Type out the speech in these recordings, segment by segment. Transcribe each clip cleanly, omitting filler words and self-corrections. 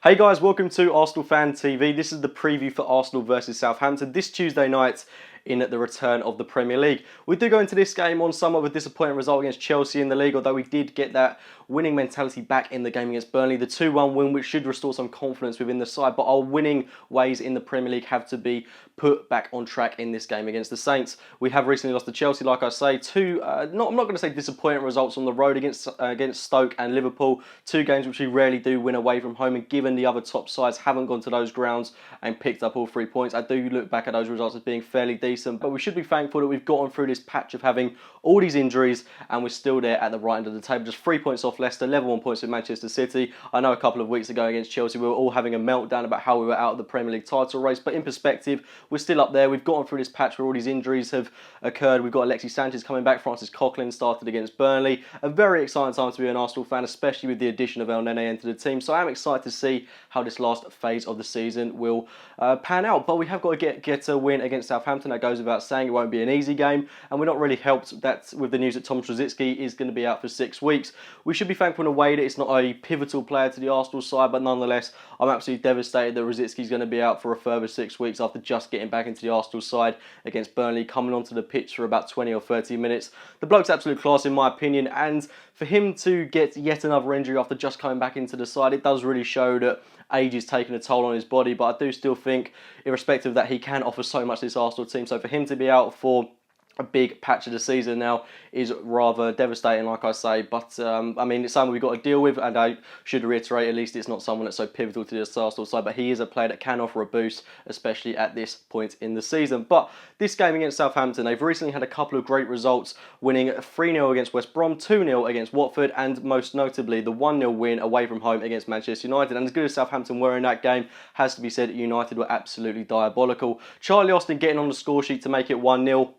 Hey guys, welcome to Arsenal Fan TV. This is the preview for Arsenal versus Southampton this Tuesday night in the return of the Premier League. We do go into this game on somewhat of a disappointing result against Chelsea in the league, although we did get that winning mentality back in the game against Burnley. The 2-1 win, which should restore some confidence within the side, but our winning ways in the Premier League have to be put back on track in this game against the Saints. We have recently lost to Chelsea, like I say. I'm not going to say disappointing results on the road against Stoke and Liverpool. Two games which we rarely do win away from home, and given the other top sides haven't gone to those grounds and picked up all 3 points, I do look back at those results as being fairly decent. But we should be thankful that we've gotten through this patch of having all these injuries and we're still there at the right end of the table, just 3 points off Leicester, level 1 points with Manchester City. I know a couple of weeks ago against Chelsea we were all having a meltdown about how we were out of the Premier League title race, but in perspective we're still up there. We've gotten through this patch where all these injuries have occurred. We've got Alexis Sanchez coming back, Francis Coquelin started against Burnley. A very exciting time to be an Arsenal fan, especially with the addition of El Nene into the team, so I am excited to see how this last phase of the season will pan out. But we have got to get a win against Southampton. That goes without saying. It won't be an easy game, and we're not really helped that with the news that Thomas Rosicky is going to be out for 6 weeks. We should be thankful in a way that it's not a pivotal player to the Arsenal side, but nonetheless I'm absolutely devastated that Rosicky's going to be out for a further 6 weeks after just getting back into the Arsenal side against Burnley, coming onto the pitch for about 20 or 30 minutes. The bloke's absolute class in my opinion, and for him to get yet another injury after just coming back into the side, it does really show that age is taking a toll on his body. But I do still think, irrespective of that, he can offer so much to this Arsenal team. So for him to be out for a big patch of the season now is rather devastating, like I say. But I mean, it's something we've got to deal with, and I should reiterate, at least it's not someone that's so pivotal to this Arsenal side, but he is a player that can offer a boost, especially at this point in the season. But this game against Southampton, they've recently had a couple of great results, winning 3-0 against West Brom, 2-0 against Watford, and most notably the 1-0 win away from home against Manchester United. And as good as Southampton were in that game, has to be said, United were absolutely diabolical. Charlie Austin getting on the score sheet to make it 1-0.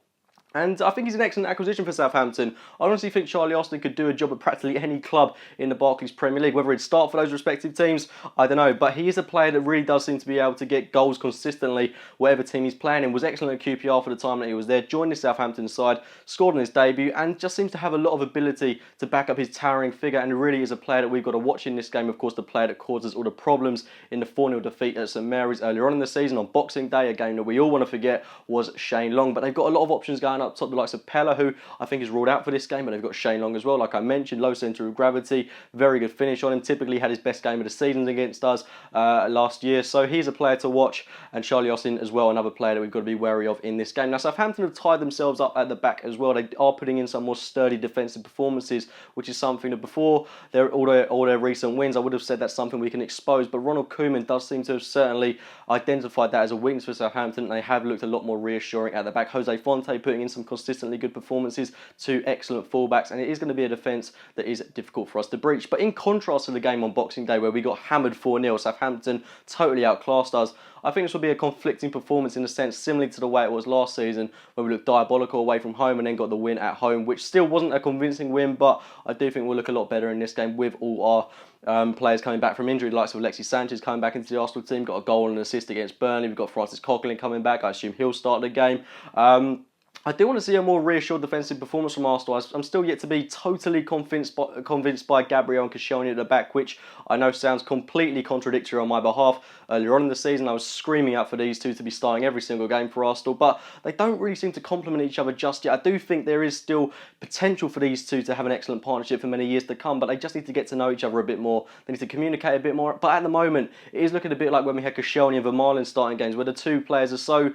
And I think he's an excellent acquisition for Southampton. I honestly think Charlie Austin could do a job at practically any club in the Barclays Premier League. Whether he'd start for those respective teams, I don't know. But he is a player that really does seem to be able to get goals consistently whatever team he's playing in. Was excellent at QPR for the time that he was there. Joined the Southampton side, scored on his debut, and just seems to have a lot of ability to back up his towering figure, and really is a player that we've got to watch in this game. Of course, the player that causes all the problems in the 4-0 defeat at St Mary's earlier on in the season on Boxing Day, a game that we all want to forget, was Shane Long. But they've got a lot of options going up top, the likes of Pella, who I think is ruled out for this game, but they've got Shane Long as well, like I mentioned, low centre of gravity, very good finish on him, typically had his best game of the season against us last year, so he's a player to watch. And Charlie Austin as well, another player that we've got to be wary of in this game. Now Southampton have tied themselves up at the back as well. They are putting in some more sturdy defensive performances, which is something that before all their recent wins, I would have said that's something we can expose, but Ronald Koeman does seem to have certainly identified that as a weakness for Southampton, and they have looked a lot more reassuring at the back. Jose Fonte putting in some consistently good performances, two excellent fullbacks, and it is going to be a defence that is difficult for us to breach. But in contrast to the game on Boxing Day where we got hammered 4-0, Southampton totally outclassed us, I think this will be a conflicting performance in a sense similar to the way it was last season when we looked diabolical away from home and then got the win at home, which still wasn't a convincing win, but I do think we'll look a lot better in this game with all our players coming back from injury. The likes of Alexis Sanchez coming back into the Arsenal team, got a goal and an assist against Burnley. We've got Francis Coquelin coming back. I assume he'll start the game. I do want to see a more reassured defensive performance from Arsenal. I'm still yet to be totally convinced by Gabriel and Koscielny at the back, which I know sounds completely contradictory on my behalf. Earlier on in the season, I was screaming out for these two to be starting every single game for Arsenal, but they don't really seem to complement each other just yet. I do think there is still potential for these two to have an excellent partnership for many years to come, but they just need to get to know each other a bit more. They need to communicate a bit more. But at the moment, it is looking a bit like when we had Koscielny and Vermaelen starting games, where the two players are so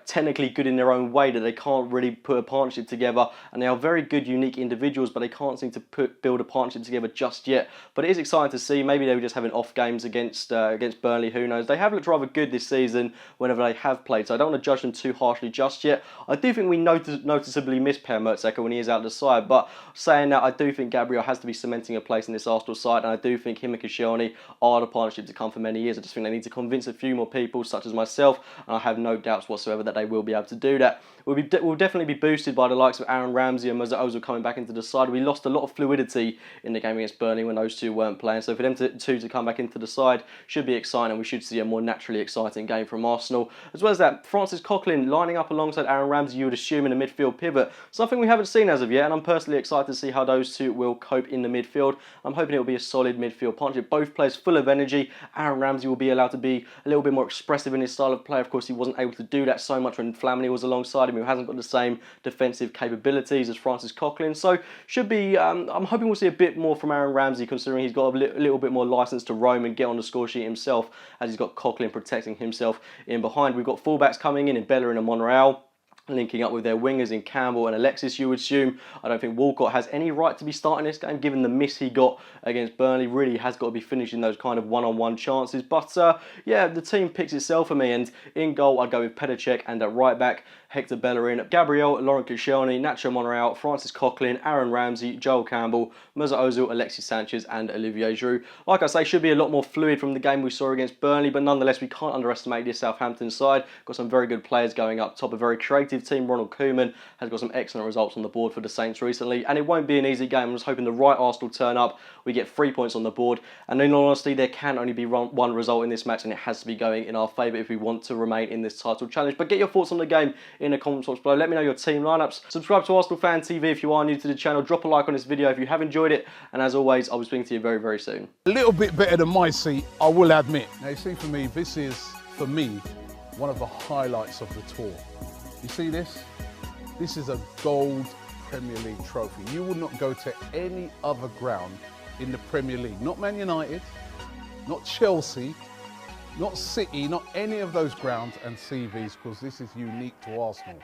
technically good in their own way that they can't really put a partnership together, and they are very good, unique individuals, but they can't seem to build a partnership together just yet. But it is exciting to see. Maybe they were just having off games against Burnley. Who knows? They have looked rather good this season whenever they have played, so I don't want to judge them too harshly just yet. I do think we noticeably miss Per Mertesacker when he is out of the side, but saying that, I do think Gabriel has to be cementing a place in this Arsenal side, and I do think him and Koscielny are the partnership to come for many years. I just think they need to convince a few more people, such as myself, and I have no doubts whatsoever that they will be able to do that. We'll will definitely be boosted by the likes of Aaron Ramsey and Mesut Ozil coming back into the side. We lost a lot of fluidity in the game against Burnley when those two weren't playing. So for them two to come back into the side should be exciting. We should see a more naturally exciting game from Arsenal. As well as that, Francis Coquelin lining up alongside Aaron Ramsey, you would assume, in a midfield pivot. Something we haven't seen as of yet, and I'm personally excited to see how those two will cope in the midfield. I'm hoping it will be a solid midfield partnership. Both players full of energy. Aaron Ramsey will be allowed to be a little bit more expressive in his style of play. Of course, he wasn't able to do that so much when Flamini was alongside him, who hasn't got the same defensive capabilities as Francis Coquelin. So should be, I'm hoping we'll see a bit more from Aaron Ramsey, considering he's got a little bit more license to roam and get on the score sheet himself, as he's got Coquelin protecting himself in behind. We've got fullbacks coming in Bellerin and Monreal, linking up with their wingers in Campbell and Alexis, you would assume. I don't think Walcott has any right to be starting this game, given the miss he got against Burnley. Really has got to be finishing those kind of one-on-one chances. But yeah, the team picks itself for me, and in goal I'd go with Petr Cech, and at right back Hector Bellerin, Gabriel, Laurent Koscielny, Nacho Monreal, Francis Coquelin, Aaron Ramsey, Joel Campbell, Mesut Ozil, Alexis Sanchez and Olivier Giroud. Like I say, should be a lot more fluid from the game we saw against Burnley, but nonetheless we can't underestimate this Southampton side. Got some very good players going up top, a very creative team. Ronald Koeman has got some excellent results on the board for the Saints recently, and it won't be an easy game. I'm just hoping the right Arsenal turn up, we get 3 points on the board, and in all honesty there can only be one result in this match, and it has to be going in our favour if we want to remain in this title challenge. But get your thoughts on the game in the comments box below. Let me know your team lineups. Subscribe to Arsenal Fan TV if you are new to the channel. Drop a like on this video if you have enjoyed it, and as always I'll be speaking to you very, very soon. A little bit better than my seat, I will admit. Now you see, for me, this is, for me, one of the highlights of the tour. You see this? This is a gold Premier League trophy. You will not go to any other ground in the Premier League. Not Man United, not Chelsea, not City, not any of those grounds and see these, because this is unique to Arsenal.